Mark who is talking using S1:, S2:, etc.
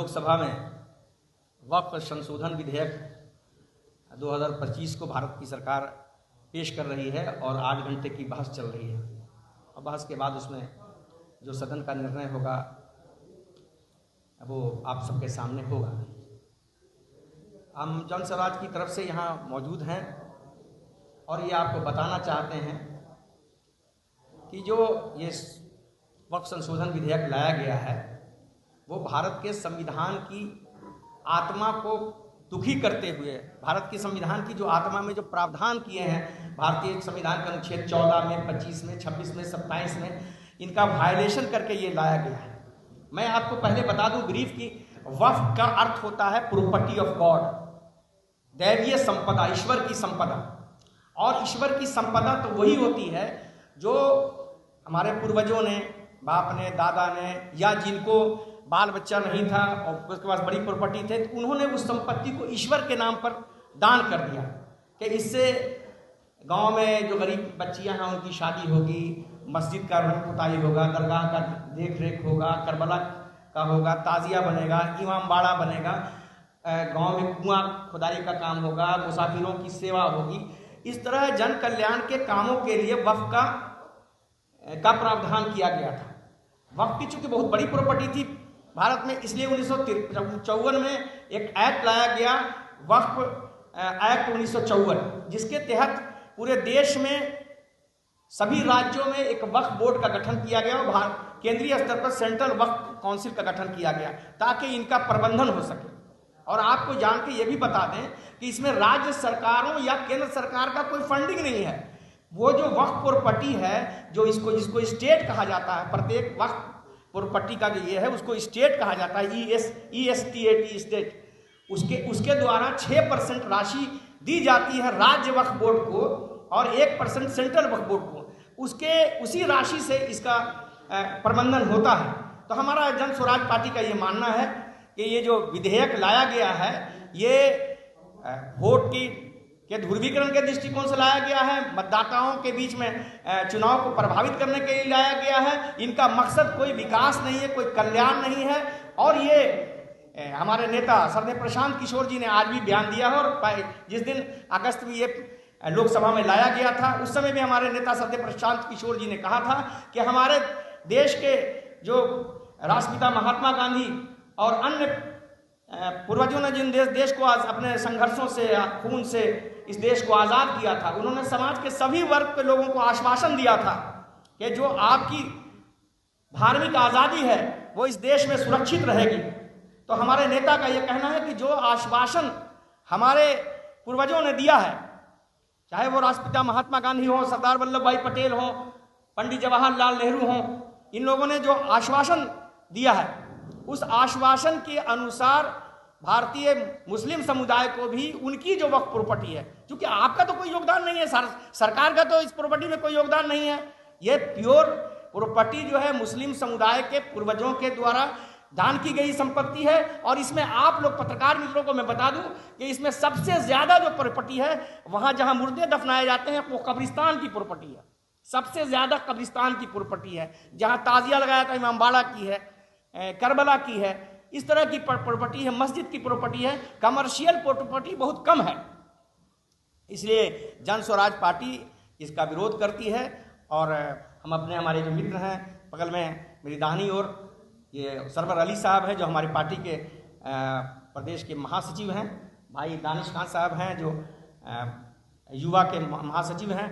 S1: लोकसभा में वक्फ संशोधन विधेयक 2025 को भारत की सरकार पेश कर रही है और 8 घंटे की बहस चल रही है और बहस के बाद उसमें जो सदन का निर्णय होगा वो आप सबके सामने होगा। हम जन स्वराज की तरफ से यहाँ मौजूद हैं और ये आपको बताना चाहते हैं कि जो ये वक्फ संशोधन विधेयक लाया गया है वो भारत के संविधान की आत्मा को दुखी करते हुए, भारत के संविधान की जो आत्मा में जो प्रावधान किए हैं भारतीय संविधान के अनुच्छेद 14 में, 25 में, 26 में, 27 में, इनका वायलेशन करके ये लाया गया है। मैं आपको पहले बता दूं ब्रीफ की वक्फ का अर्थ होता है प्रॉपर्टी ऑफ गॉड, दैवीय संपदा, ईश्वर की संपदा। और ईश्वर की संपदा तो वही होती है जो हमारे पूर्वजों ने, बाप ने, दादा ने, या जिनको बाल बच्चा नहीं था और उसके पास बड़ी प्रॉपर्टी थे तो उन्होंने उस संपत्ति को ईश्वर के नाम पर दान कर दिया कि इससे गांव में जो गरीब बच्चियां हैं उनकी शादी होगी, मस्जिद का रंग पुताई होगा, दरगाह का देख रेख होगा, करबला का होगा, ताजिया बनेगा, इमाम बाड़ा बनेगा, गांव में कुआं खुदाई का काम होगा, मुसाफिरों की सेवा होगी। इस तरह जन कल्याण के कामों के लिए वक्फ का प्रावधान किया गया था। वक्फ की चूंकि बहुत बड़ी प्रॉपर्टी थी भारत में, इसलिए 1954 में एक एक्ट लाया गया, वक्फ एक्ट 1954, जिसके तहत पूरे देश में सभी राज्यों में एक वक्फ बोर्ड का गठन किया गया और केंद्रीय स्तर पर सेंट्रल वक्फ काउंसिल का गठन किया गया ताकि इनका प्रबंधन हो सके। और आपको जान के ये भी बता दें कि इसमें राज्य सरकारों या केंद्र सरकार का कोई फंडिंग नहीं है। वो जो वक्फ प्रॉपर्टी है, जो जिसको स्टेट कहा जाता है, प्रत्येक वक्फ प्रॉपर्टी का जो ये है उसको स्टेट कहा जाता है, ESTAT स्टेट, उसके द्वारा 6% राशि दी जाती है राज्य वक्फ बोर्ड को और 1% सेंट्रल वक्फ बोर्ड को। उसी राशि से इसका प्रबंधन होता है। तो हमारा जन स्वराज पार्टी का ये मानना है कि ये जो विधेयक लाया गया है ये वोट के ध्रुवीकरण के दृष्टिकोण से लाया गया है, मतदाताओं के बीच में चुनाव को प्रभावित करने के लिए लाया गया है। इनका मकसद कोई विकास नहीं है, कोई कल्याण नहीं है। और ये हमारे नेता श्रद्धेय प्रशांत किशोर जी ने आज भी बयान दिया है और जिस दिन अगस्त में ये लोकसभा में लाया गया था उस समय भी हमारे नेता श्रद्धेय प्रशांत किशोर जी ने कहा था कि हमारे देश के जो राष्ट्रपिता महात्मा गांधी और अन्य पूर्वजों ने जिन देश को आज अपने संघर्षों से, खून से इस देश को आज़ाद किया था, उन्होंने समाज के सभी वर्ग के लोगों को आश्वासन दिया था कि जो आपकी धार्मिक आज़ादी है वो इस देश में सुरक्षित रहेगी। तो हमारे नेता का ये कहना है कि जो आश्वासन हमारे पूर्वजों ने दिया है, चाहे वो राष्ट्रपिता महात्मा गांधी हो, सरदार वल्लभ भाई पटेल हो, पंडित जवाहरलाल नेहरू हो, इन लोगों ने जो आश्वासन दिया है उस आश्वासन के अनुसार भारतीय मुस्लिम समुदाय को भी उनकी जो वक्फ प्रॉपर्टी है, क्योंकि आपका तो कोई योगदान नहीं है, सरकार का तो इस प्रॉपर्टी में कोई योगदान नहीं है, ये प्योर प्रॉपर्टी जो है मुस्लिम समुदाय के पूर्वजों के द्वारा दान की गई संपत्ति है। और इसमें आप लोग पत्रकार मित्रों को मैं बता दूं कि इसमें सबसे ज्यादा जो प्रॉपर्टी है वहां जहां मुर्दे दफनाए जाते हैं वो कब्रिस्तान की प्रॉपर्टी है, सबसे ज्यादा कब्रिस्तान की प्रॉपर्टी है। जहां ताजिया लगाया था इमाम बाड़ा की है, करबला की है, इस तरह की प्रॉपर्टी है, मस्जिद की प्रॉपर्टी है, कमर्शियल प्रॉपर्टी बहुत कम है। इसलिए जन स्वराज पार्टी इसका विरोध करती है। और हम हमारे जो मित्र हैं, बगल में मेरी दाहिनी ओर ये सरवर अली साहब हैं जो हमारी पार्टी के प्रदेश के महासचिव हैं, भाई दानिश खान साहब हैं जो युवा के महासचिव हैं,